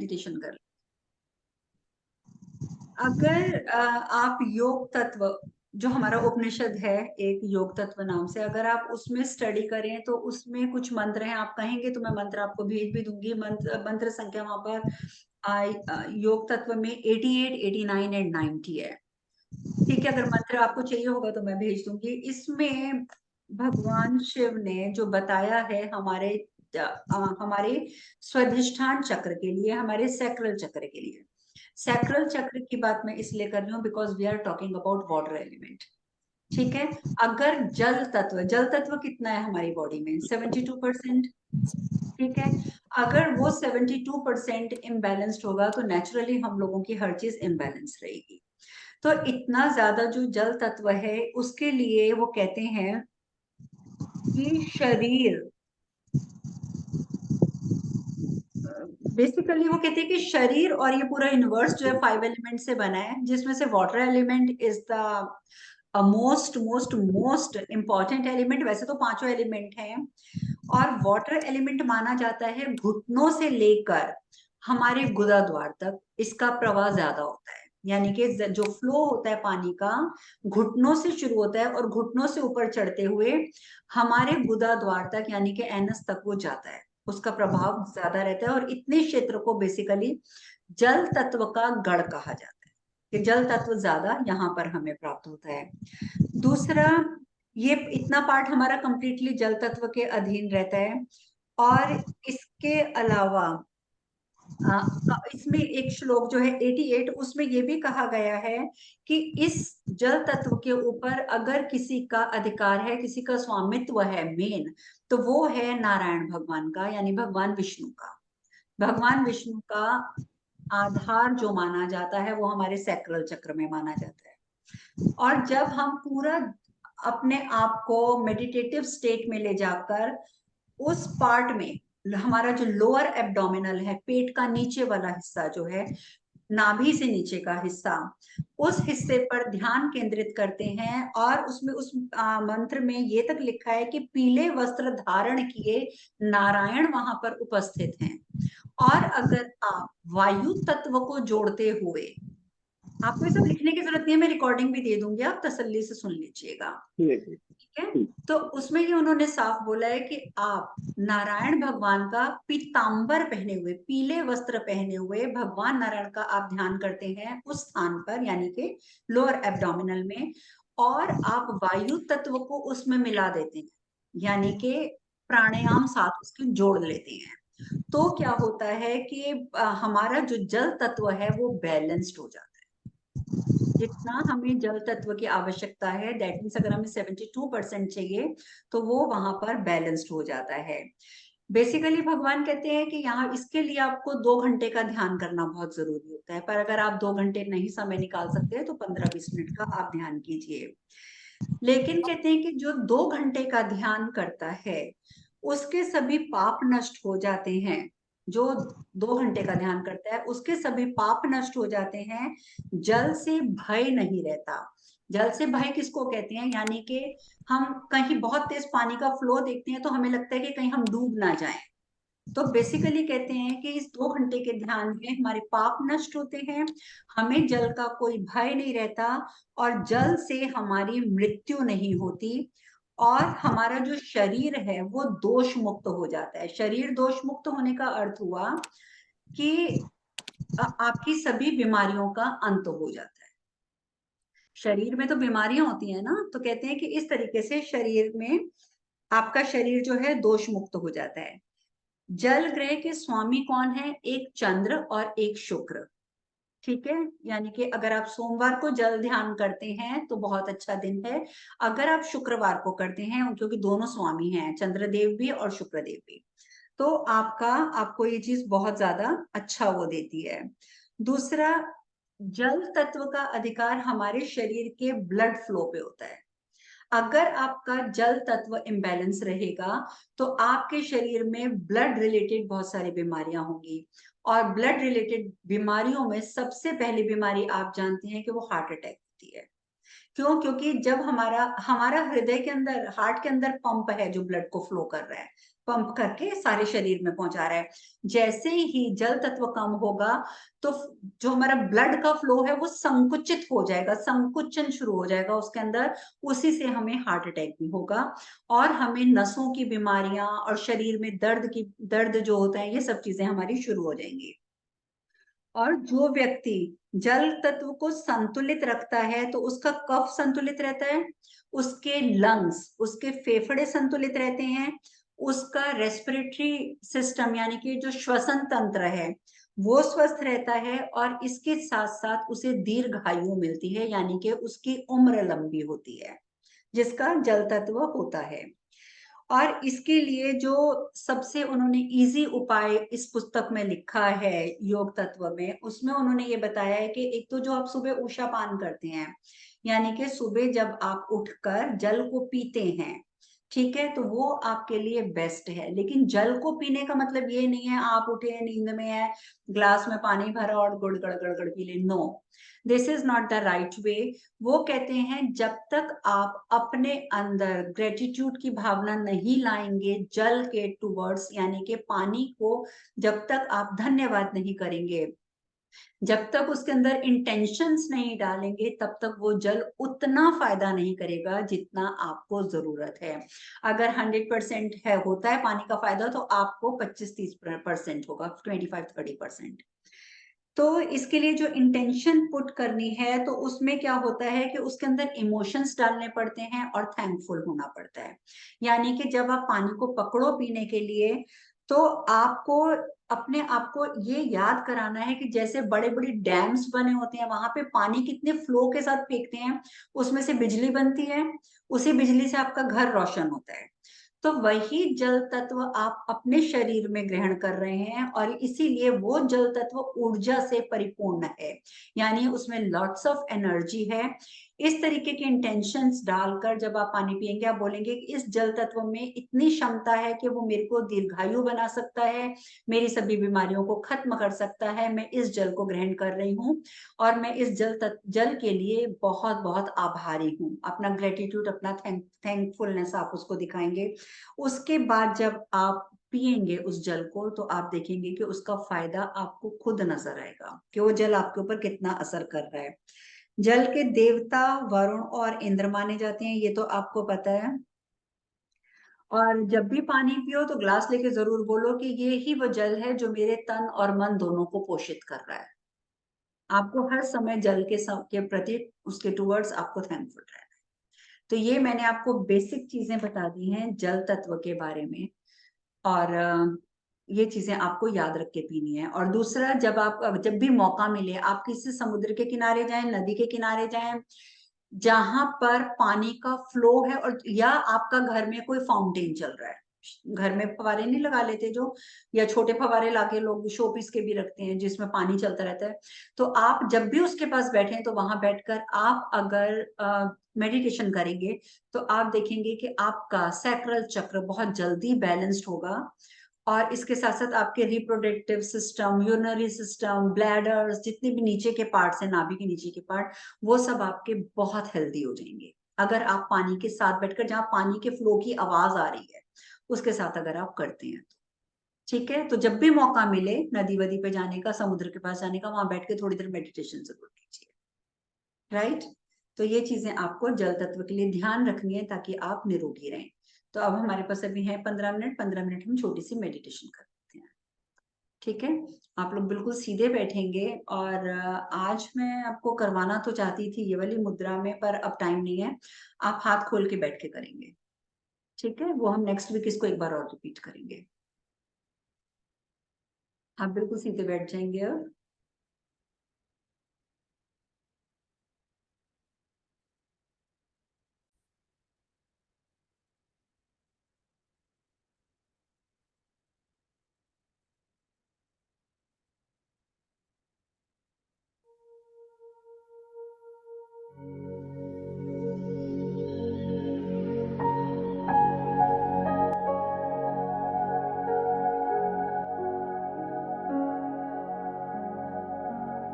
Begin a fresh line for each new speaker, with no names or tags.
Meditation कर। अगर आप योग तत्व, जो हमारा उपनिषद है एक योग तत्व नाम से, अगर आप उसमें स्टडी करें तो उसमें कुछ मंत्र हैं, आप कहेंगे तो मैं मंत्र आपको भेज भी दूंगी। मंत्र संख्या वहां पर योग तत्व में 88, 89 एंड 90 है। ठीक है, अगर मंत्र आपको चाहिए होगा तो मैं भेज दूंगी। इसमें भगवान शिव ने जो बताया है हमारे स्वाधिष्ठान चक्र के लिए, हमारे सैक्रल चक्र के लिए। सैक्रल चक्र की बात मैं इसलिए कर रही हूँ because we are talking about water element. ठीक है, अगर जल तत्व कितना है हमारी बॉडी में? 72%। ठीक है, अगर वो 72% इम्बैलेंस्ड होगा तो नेचुरली हम लोगों की हर चीज इम्बैलेंस रहेगी। तो इतना ज्यादा जो जल तत्व है उसके लिए वो कहते हैं कि शरीर, बेसिकली वो कहते हैं कि शरीर और ये पूरा यूनिवर्स जो है 5 एलिमेंट से बना है, जिसमें से water element is the most most most important element. वैसे तो पांचों एलिमेंट हैं, और वाटर एलिमेंट माना जाता है घुटनों से लेकर हमारे गुदा द्वार तक इसका प्रवाह ज्यादा होता है। यानी कि जो फ्लो होता है पानी का घुटनों से शुरू होता है और घुटनों से ऊपर चढ़ते हुए हमारे गुदा द्वार तक यानी कि एनस तक वो जाता है, उसका प्रभाव ज्यादा रहता है। और इतने क्षेत्र को बेसिकली जल तत्व का गढ़ कहा जाता है, कि जल तत्व ज्यादा यहाँ पर हमें प्राप्त होता है। दूसरा, ये इतना पार्ट हमारा कंप्लीटली जल तत्व के अधीन रहता है। और इसके अलावा इसमें एक श्लोक जो है 88, उसमें ये भी कहा गया है कि इस जल तत्व के ऊपर अगर किसी का अधिकार है, किसी का स्वामित्व है मेन, तो वो है नारायण भगवान का, यानी भगवान विष्णु का। भगवान विष्णु का आधार जो माना जाता है वो हमारे सैक्रल चक्र में माना जाता है। और जब हम पूरा अपने आप को मेडिटेटिव स्टेट में ले जाकर उस पार्ट में, हमारा जो लोअर एब्डोमिनल है, पेट का नीचे वाला हिस्सा जो है, नाभि से नीचे का हिस्सा, उस हिस्से पर ध्यान केंद्रित करते हैं। और उसमें उस मंत्र में ये तक लिखा है कि पीले वस्त्र धारण किए नारायण वहां पर उपस्थित हैं। और अगर आप वायु तत्व को जोड़ते हुए, आपको ये सब लिखने की जरूरत नहीं है, मैं रिकॉर्डिंग भी दे दूंगी, आप तसल्ली से सुन लीजिएगा। ठीक है, तो उसमें ये उन्होंने साफ बोला है कि आप नारायण भगवान का पीतांबर पहने हुए, पीले वस्त्र पहने हुए भगवान नारायण का आप ध्यान करते हैं उस स्थान पर, यानी कि लोअर एब्डोमिनल में। और आप वायु तत्व को उसमें मिला देते हैं, यानी कि प्राणायाम साथ उसके जोड़ लेते हैं। तो क्या होता है कि हमारा जो जल तत्व है वो बैलेंस्ड हो जाता है। जितना हमें जल तत्व की आवश्यकता है, दैट मीन्स अगर हमें 72% चाहिए तो वो वहां पर बैलेंस्ड हो जाता है। बेसिकली भगवान कहते हैं कि यहाँ इसके लिए आपको 2 घंटे का ध्यान करना बहुत जरूरी होता है, पर अगर आप 2 घंटे नहीं समय निकाल सकते तो 15-20 मिनट का आप ध्यान कीजिए। लेकिन कहते हैं कि जो 2 घंटे का ध्यान करता है उसके सभी पाप नष्ट हो जाते हैं। जो 2 घंटे का ध्यान करता है उसके सभी पाप नष्ट हो जाते हैं। जल से भय नहीं रहता। जल से भय किसको कहते हैं? यानी कि हम कहीं बहुत तेज पानी का फ्लो देखते हैं तो हमें लगता है कि कहीं हम डूब ना जाएं। तो बेसिकली कहते हैं कि इस 2 घंटे के ध्यान में हमारे पाप नष्ट होते हैं, हमें जल का कोई भय नहीं रहता, और जल से हमारी मृत्यु नहीं होती। और हमारा जो शरीर है वो दोष मुक्त हो जाता है। शरीर दोष मुक्त होने का अर्थ हुआ कि आपकी सभी बीमारियों का अंत हो जाता है। शरीर में तो बीमारियां होती है ना, तो कहते हैं कि इस तरीके से शरीर में आपका शरीर जो है दोष मुक्त हो जाता है। जल ग्रह के स्वामी कौन है? एक चंद्र और एक शुक्र। ठीक है, यानी कि अगर आप सोमवार को जल ध्यान करते हैं तो बहुत अच्छा दिन है। अगर आप शुक्रवार को करते हैं, क्योंकि दोनों स्वामी हैं, चंद्रदेव भी और शुक्रदेव भी, तो आपको ये चीज बहुत ज्यादा अच्छा वो देती है। दूसरा, जल तत्व का अधिकार हमारे शरीर के ब्लड फ्लो पे होता है। अगर आपका जल तत्व इम्बैलेंस रहेगा तो आपके शरीर में ब्लड रिलेटेड बहुत सारी बीमारियां होंगी। और ब्लड रिलेटेड बीमारियों में सबसे पहली बीमारी आप जानते हैं कि वो हार्ट अटैक होती है। क्यों? क्योंकि जब हमारा हमारा हृदय के अंदर, हार्ट के अंदर पंप है जो ब्लड को फ्लो कर रहा है, पंप करके सारे शरीर में पहुंचा रहा है। जैसे ही जल तत्व कम होगा तो जो हमारा ब्लड का फ्लो है वो संकुचित हो जाएगा, संकुचन शुरू हो जाएगा उसके अंदर। उसी से हमें हार्ट अटैक भी होगा और हमें नसों की बीमारियां और शरीर में दर्द जो होता है, ये सब चीजें हमारी शुरू हो जाएंगी। और जो व्यक्ति जल तत्व को संतुलित रखता है तो उसका कफ संतुलित रहता है, उसके लंग्स, उसके फेफड़े संतुलित रहते हैं, उसका रेस्पिरेटरी सिस्टम यानी कि जो श्वसन तंत्र है वो स्वस्थ रहता है, और इसके साथ साथ उसे दीर्घायु मिलती है, यानी कि उसकी उम्र लंबी होती है, जिसका जल तत्व होता है। और इसके लिए जो सबसे उन्होंने इजी उपाय इस पुस्तक में लिखा है योग तत्व में, उसमें उन्होंने ये बताया है कि एक तो जो आप सुबह उषा पान करते हैं, यानी कि सुबह जब आप उठकर जल को पीते हैं, ठीक है, तो वो आपके लिए बेस्ट है। लेकिन जल को पीने का मतलब ये नहीं है आप उठे नींद में है, ग्लास में पानी भरा और गुड़ गड़ गड़ गड़ पी ले। No, this is not the right way. वो कहते हैं जब तक आप अपने अंदर ग्रेटिट्यूड की भावना नहीं लाएंगे जल के टूवर्ड्स, यानी कि पानी को, जब तक आप धन्यवाद नहीं करेंगे, जब तक उसके अंदर इंटेंशंस नहीं डालेंगे, तब तक वो जल उतना फायदा नहीं करेगा जितना आपको जरूरत है। अगर 100% है होता है पानी का फायदा, तो आपको 25-30% होगा, 25-30%। तो इसके लिए जो इंटेंशन पुट करनी है, तो उसमें क्या होता है कि उसके अंदर इमोशंस डालने पड़ते हैं और थैंकफुल होना पड़ता है। यानी कि जब आप पानी को पकड़ो पीने के लिए, तो आपको अपने आप को ये याद कराना है कि जैसे बड़े बड़े डैम्स बने होते हैं, वहां पे पानी कितने फ्लो के साथ फेंकते हैं, उसमें से बिजली बनती है, उसी बिजली से आपका घर रोशन होता है। तो वही जल तत्व आप अपने शरीर में ग्रहण कर रहे हैं, और इसीलिए वो जल तत्व ऊर्जा से परिपूर्ण है, यानी उसमें लॉट्स ऑफ एनर्जी है। इस तरीके के इंटेंशंस डालकर जब आप पानी पिएंगे, आप बोलेंगे कि इस जल तत्व में इतनी क्षमता है कि वो मेरे को दीर्घायु बना सकता है, मेरी सभी बीमारियों को खत्म कर सकता है, मैं इस जल को ग्रहण कर रही हूँ, और मैं इस जल के लिए बहुत बहुत आभारी हूँ। अपना ग्रेटिट्यूड, अपना थैंकफुलनेस आप उसको दिखाएंगे। उसके बाद जब आप पिएंगे उस जल को, तो आप देखेंगे कि उसका फायदा आपको खुद नजर आएगा कि वो जल आपके ऊपर कितना असर कर रहा है। जल के देवता वरुण और इंद्र माने जाते हैं, ये तो आपको पता है। और जब भी पानी पियो तो ग्लास लेके जरूर बोलो कि ये ही वो जल है जो मेरे तन और मन दोनों को पोषित कर रहा है। आपको हर समय जल के प्रति, उसके टूवर्ड्स आपको थैंकफुल रहना है। तो ये मैंने आपको बेसिक चीजें बता दी हैं जल तत्व के बारे में, और ये चीजें आपको याद रख के पीनी है। और दूसरा, जब भी मौका मिले, आप किसी समुद्र के किनारे जाएं, नदी के किनारे जाएं, जहां पर पानी का फ्लो है, और या आपका घर में कोई फाउंटेन चल रहा है, घर में फवारे नहीं लगा लेते जो, या छोटे फवारे लाके लोग शो पीस के भी रखते हैं जिसमें पानी चलता रहता है, तो आप जब भी उसके पास बैठे तो वहां बैठकर आप अगर मेडिटेशन करेंगे, तो आप देखेंगे कि आपका सैक्रल चक्र बहुत जल्दी बैलेंस्ड होगा। और इसके साथ साथ आपके reproductive system, urinary system, bladders, जितने भी नीचे के पार्ट्स हैं, नाभि के नीचे के पार्ट, वो सब आपके बहुत हेल्दी हो जाएंगे, अगर आप पानी के साथ बैठकर, जहाँ पानी के फ्लो की आवाज आ रही है उसके साथ अगर आप करते हैं तो। ठीक है, तो जब भी मौका मिले नदी वदी पे जाने का, समुद्र के पास जाने का, वहां बैठ के थोड़ी देर मेडिटेशन जरूर कीजिए। राइट। तो ये चीजें आपको जल तत्व के लिए ध्यान रखनी है ताकि आप निरोगी रहें। तो अब हमारे पास अभी है 15 मिनट, 15 मिनट हम छोटी सी मेडिटेशन करते हैं। ठीक है, आप लोग बिल्कुल सीधे बैठेंगे, और आज मैं आपको करवाना तो चाहती थी ये वाली मुद्रा में, पर अब टाइम नहीं है। आप हाथ खोल के बैठ के करेंगे, ठीक है, वो हम नेक्स्ट वीक इसको एक बार और रिपीट करेंगे। आप बिल्कुल सीधे बैठ जाएंगे अब।